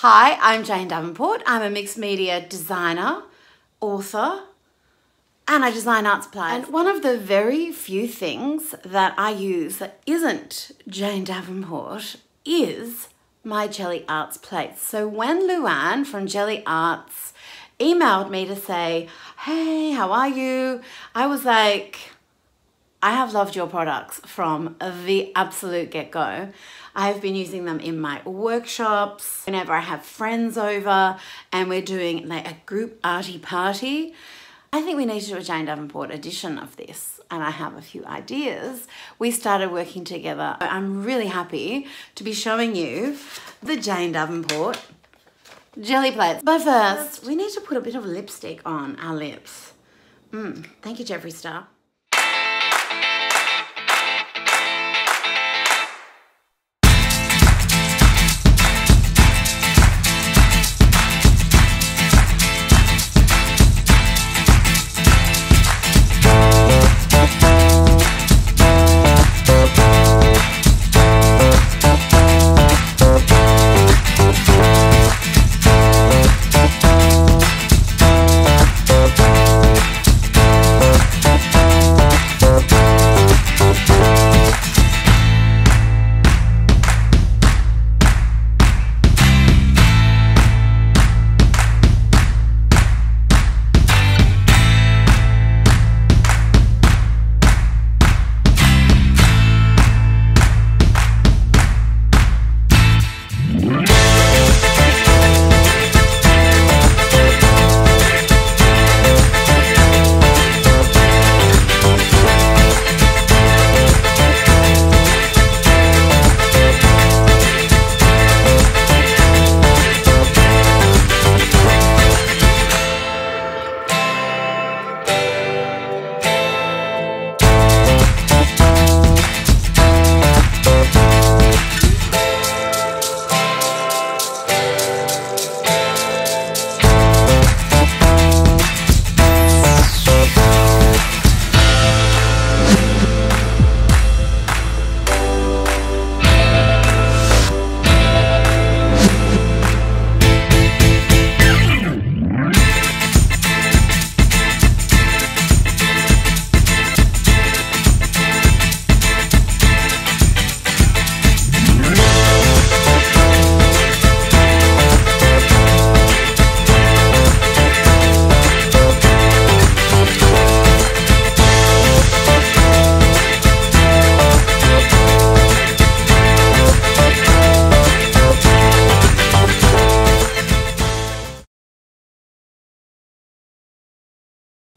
Hi, I'm Jane Davenport. I'm a mixed media designer, author, and I design art supplies. And one of the very few things that I use that isn't Jane Davenport is my Gelli Arts plates. So when Luann from Gelli Arts emailed me to say, hey, how are you? I was like, I have loved your products from the absolute get-go. I've been using them in my workshops, whenever I have friends over and we're doing like a group arty party. I think we need to do a Jane Davenport edition of this, and I have a few ideas. We started working together. I'm really happy to be showing you the Jane Davenport Gelli plates. But first, we need to put a bit of lipstick on our lips. Thank you, Jeffree Star.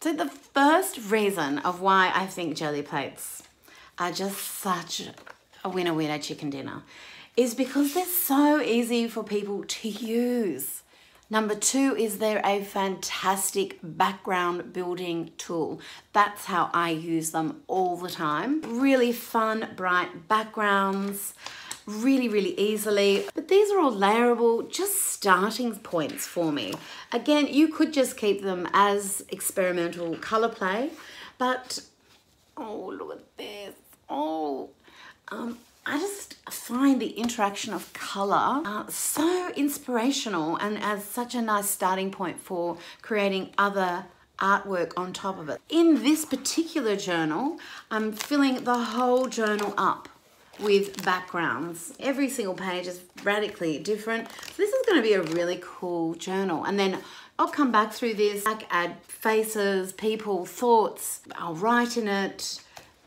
So the first reason of why I think Gelli plates are just such a winner chicken dinner is because they're so easy for people to use. Number two is they're a fantastic background building tool. That's how I use them all the time. Really fun, bright backgrounds, really easily. But these are all layerable, just starting points for me. Again, you could just keep them as experimental color play, but oh, look at this. Oh, I just find the interaction of color so inspirational and as such a nice starting point for creating other artwork on top of it. In this particular journal, I'm filling the whole journal up with backgrounds. Every single page is radically different. So this is going to be a really cool journal. And then I'll come back through this, add faces, people, thoughts. I'll write in it.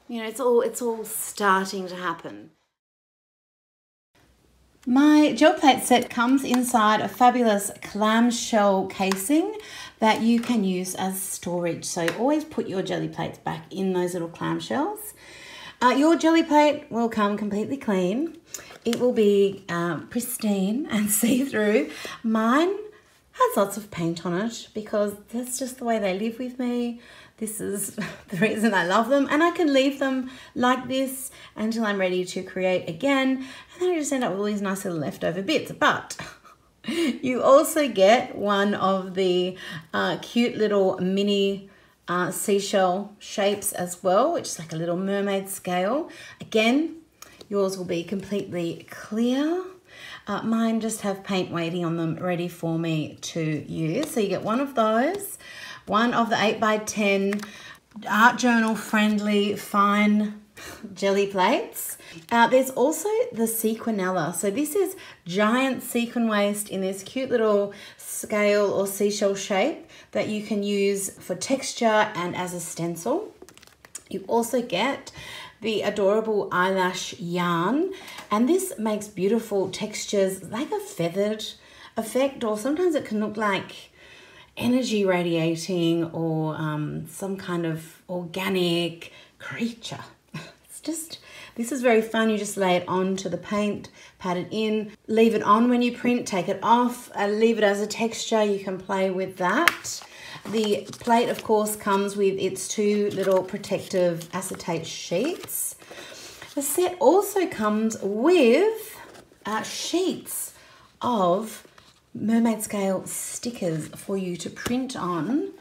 You know, it's all starting to happen. My gel plate set comes inside a fabulous clamshell casing that you can use as storage. So always put your Gelli plates back in those little clamshells. Your Gelli plate will come completely clean. It will be pristine and see-through. Mine has lots of paint on it because that's just the way they live with me. This is the reason I love them, and I can leave them like this until I'm ready to create again, and then I just end up with all these nice little leftover bits. But you also get one of the cute little mini seashell shapes as well, which is like a little mermaid scale. Again, yours will be completely clear. Mine just have paint waiting on them ready for me to use. So you get one of those, one of the 8x10 art journal friendly fine jelly plates. There's also the sequinella. So this is giant sequin waste in this cute little scale or seashell shape that you can use for texture and as a stencil. You also get the adorable eyelash yarn, and this makes beautiful textures like a feathered effect, or sometimes it can look like energy radiating or some kind of organic creature. It's just, this is very fun. You just lay it onto the paint, pat it in, leave it on when you print, take it off, leave it as a texture. You can play with that. The plate, of course, comes with its 2 little protective acetate sheets. The set also comes with sheets of mermaid scale stickers for you to print on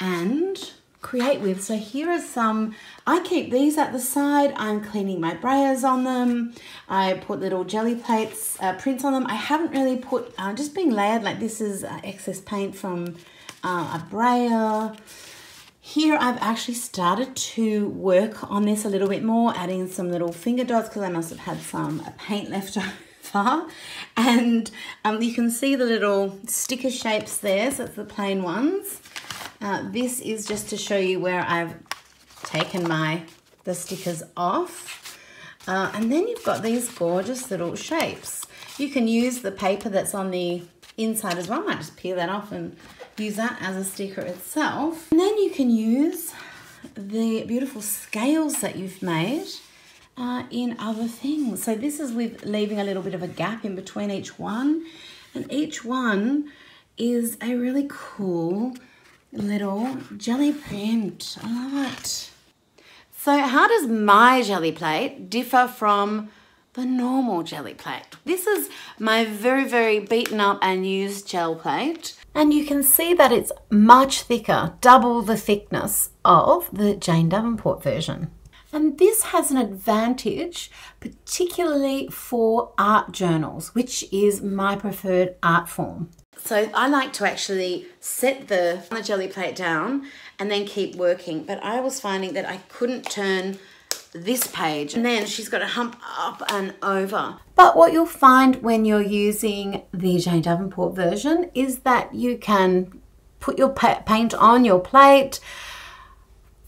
and create with. So here are some. I keep these at the side. I'm cleaning my brayers on them. I put little jelly plates, prints on them. I haven't really put, just being layered, like this is excess paint from a brayer. Here I've actually started to work on this a little bit more, adding some little finger dots because I must have had some paint left over. And you can see the little sticker shapes there, so it's the plain ones. This is just to show you where I've taken the stickers off. And then you've got these gorgeous little shapes. You can use the paper that's on the inside as well. I might just peel that off and use that as a sticker itself. And then you can use the beautiful scales that you've made in other things. So this is with leaving a little bit of a gap in between each one. And each one is a really cool little jelly print. I love it. So how does my jelly plate differ from the normal jelly plate? This is my very, very beaten up and used gel plate. And you can see that it's much thicker, double the thickness of the Jane Davenport version. And this has an advantage, particularly for art journals, which is my preferred art form. So I like to actually set the jelly plate down and then keep working. But I was finding that I couldn't turn this page, and then she's got to hump up and over. But what you'll find when you're using the Jane Davenport version is that you can put your paint on your plate,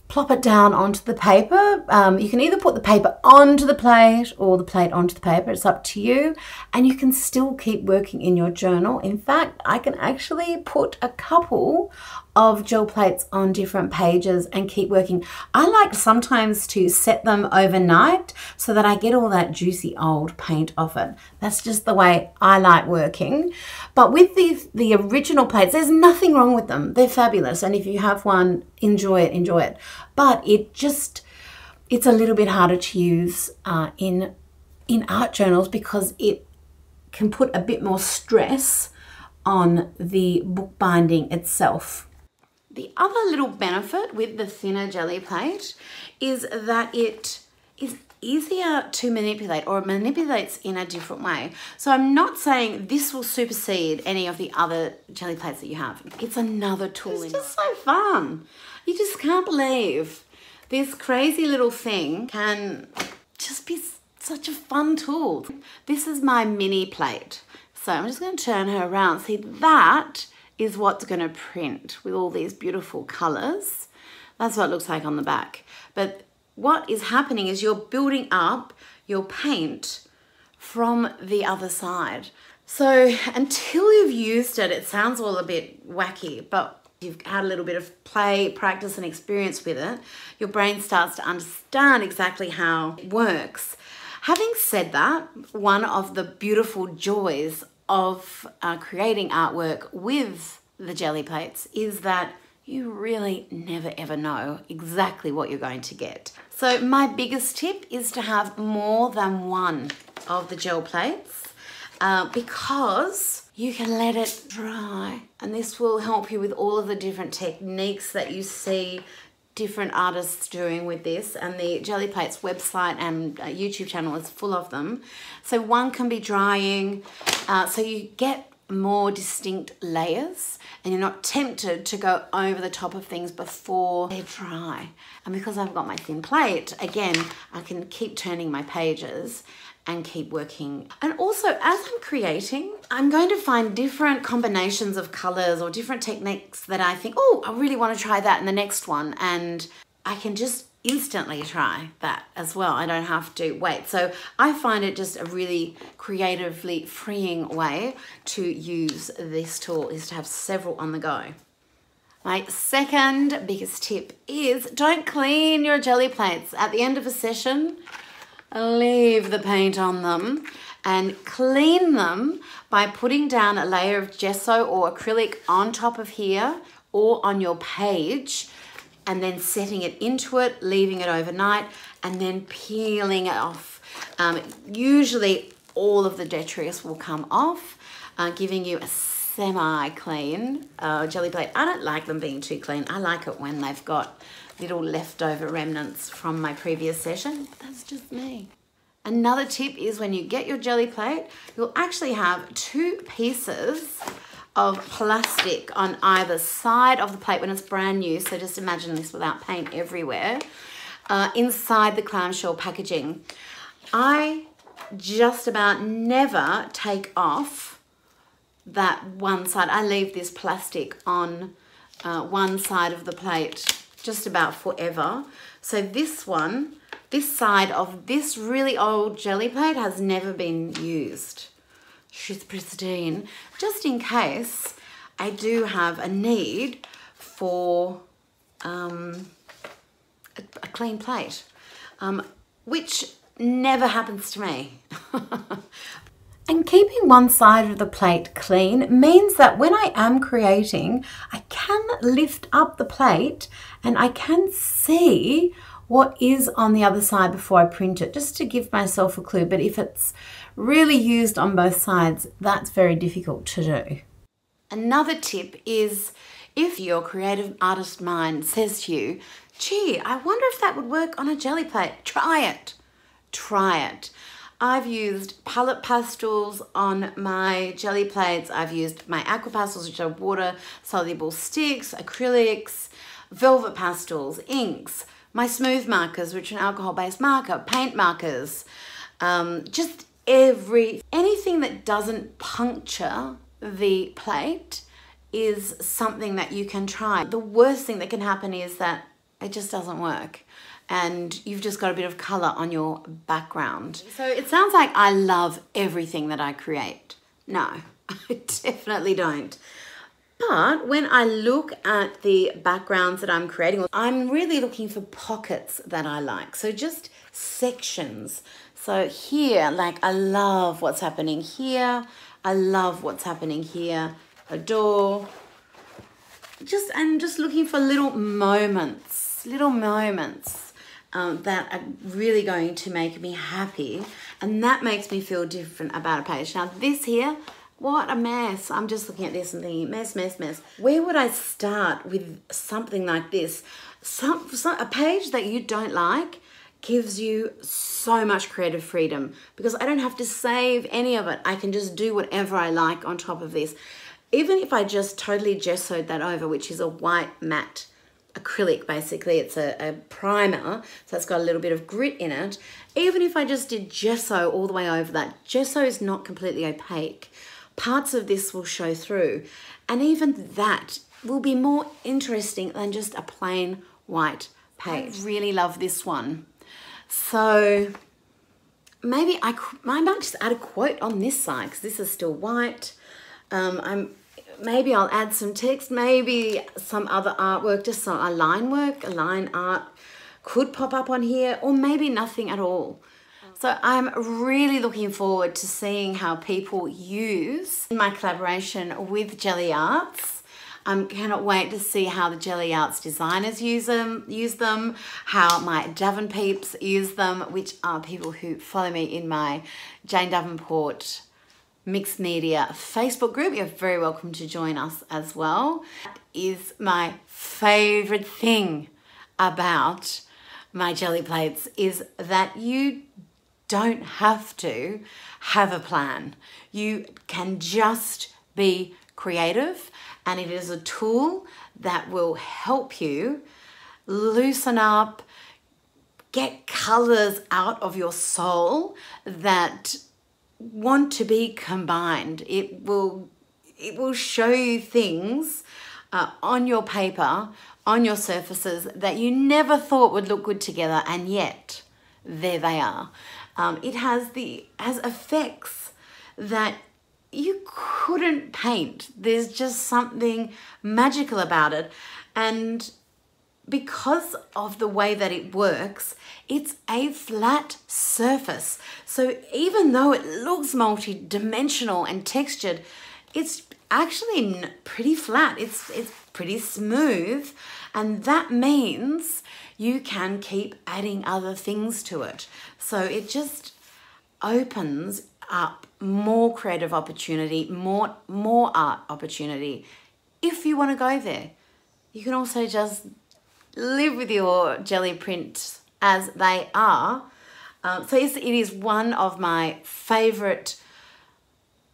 plop it down onto the paper. You can either put the paper onto the plate or the plate onto the paper. It's up to you. And you can still keep working in your journal. In fact, I can actually put a couple of gel plates on different pages and keep working. I like sometimes to set them overnight so that I get all that juicy old paint off it. That's just the way I like working. But with the original plates, there's nothing wrong with them. They're fabulous. And if you have one, enjoy it, enjoy it. But it's a little bit harder to use in art journals because it can put a bit more stress on the bookbinding itself. The other little benefit with the thinner jelly plate is that it is easier to manipulate, or it manipulates in a different way. So I'm not saying this will supersede any of the other jelly plates that you have. It's another tool. It's just so fun. You just can't believe this crazy little thing can just be such a fun tool. This is my mini plate. So I'm just going to turn her around. See, that is what's going to print with all these beautiful colors. That's what it looks like on the back. But what is happening is you're building up your paint from the other side. So until you've used it, it sounds all a bit wacky, but you've had a little bit of play, practice and experience with it, your brain starts to understand exactly how it works. Having said that, one of the beautiful joys of creating artwork with the jelly plates is that you really never ever know exactly what you're going to get. So my biggest tip is to have more than one of the gel plates because you can let it dry, and this will help you with all of the different techniques that you see different artists doing with this, and the Gelli Plates website and YouTube channel is full of them. So one can be drying, so you get more distinct layers and you're not tempted to go over the top of things before they're dry. And because I've got my thin plate, again, I can keep turning my pages and keep working. And also, as I'm creating, I'm going to find different combinations of colors or different techniques that I think, oh, I really want to try that in the next one. And I can just instantly try that as well. I don't have to wait. So I find it just a really creatively freeing way to use this tool, is to have several on the go. My second biggest tip is don't clean your Gelli plates. At the end of a session, leave the paint on them and clean them by putting down a layer of gesso or acrylic on top of here or on your page, and then setting it into it, leaving it overnight, and then peeling it off. Usually all of the detritus will come off, giving you a semi-clean Gelli plate. I don't like them being too clean. I like it when they've got little leftover remnants from my previous session. That's just me. Another tip is when you get your Gelli plate, you'll actually have two pieces of plastic on either side of the plate when it's brand new. So just imagine this without paint everywhere, inside the clamshell packaging. I just about never take off that one side. I leave this plastic on one side of the plate just about forever. So this one, this side of this really old Gelli plate has never been used. She's pristine, just in case I do have a need for a clean plate, which never happens to me. And keeping one side of the plate clean means that when I am creating, I can lift up the plate and I can see what is on the other side before I print it, just to give myself a clue. But if it's really used on both sides, that's very difficult to do. Another tip is if your creative artist mind says to you, gee, I wonder if that would work on a Gelli plate, try it. Try it. I've used palette pastels on my Gelli plates. I've used my aqua pastels, which are water soluble sticks, acrylics, velvet pastels, inks, my smooth markers, which are an alcohol-based marker, paint markers, just anything that doesn't puncture the plate is something that you can try. The worst thing that can happen is that it just doesn't work and you've just got a bit of color on your background. So it sounds like I love everything that I create. No, I definitely don't. But when I look at the backgrounds that I'm creating, I'm really looking for pockets that I like. So just sections. So here, like I love what's happening here. I love what's happening here. A door. I'm just looking for little moments that are really going to make me happy. And that makes me feel different about a page. Now this here, what a mess. I'm just looking at this and thinking, mess, mess, mess. Where would I start with something like this? A page that you don't like gives you so much creative freedom because I don't have to save any of it. I can just do whatever I like on top of this. Even if I just totally gessoed that over, which is a white matte acrylic, basically, it's a primer, so it's got a little bit of grit in it. Even if I just did gesso all the way over that, gesso is not completely opaque. Parts of this will show through, and even that will be more interesting than just a plain white page. I really love this one. So maybe I might just add a quote on this side because this is still white. Maybe I'll add some text, maybe some other artwork, just some line work, a line art could pop up on here, or maybe nothing at all. So I'm really looking forward to seeing how people use my collaboration with Gelli Arts. I cannot wait to see how the Gelli Arts designers use them, how my Davenpeeps use them, which are people who follow me in my Jane Davenport Mixed Media Facebook group. You're very welcome to join us as well. That is my favorite thing about my jelly plates is that you don't have to have a plan. You can just be creative, and it is a tool that will help you loosen up, get colors out of your soul that want to be combined. It will show you things on your paper, on your surfaces that you never thought would look good together, and yet there they are. It has effects that you couldn't paint. There's just something magical about it. And because of the way that it works, it's a flat surface. So even though it looks multi-dimensional and textured, it's actually pretty flat. It's pretty smooth, and that means you can keep adding other things to it. So it just opens up more creative opportunity, more art opportunity if you want to go there. You can also just live with your jelly prints as they are. So it is one of my favorite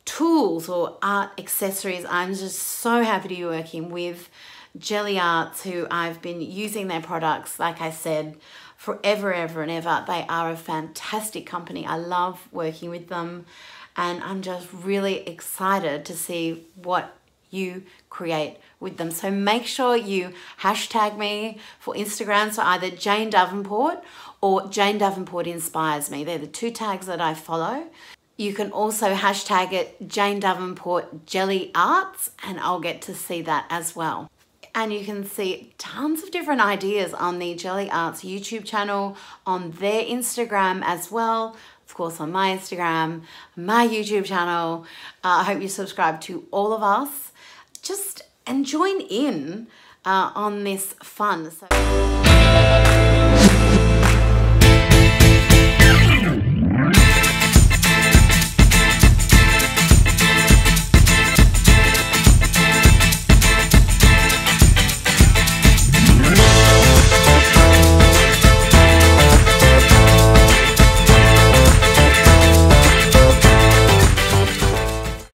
tools or art accessories. I'm just so happy to be working with Gelli Arts, who I've been using their products, like I said, forever, ever and ever. They are a fantastic company. I love working with them, and I'm just really excited to see what you create with them. So make sure you hashtag me for Instagram, so either Jane Davenport or Jane Davenport Inspires Me. They're the two tags that I follow. You can also hashtag it Jane Davenport Gelli Arts, and I'll get to see that as well. And you can see tons of different ideas on the Gelli Arts YouTube channel, on their Instagram as well, of course on my Instagram, my YouTube channel. I hope you subscribe to all of us. And join in on this fun. So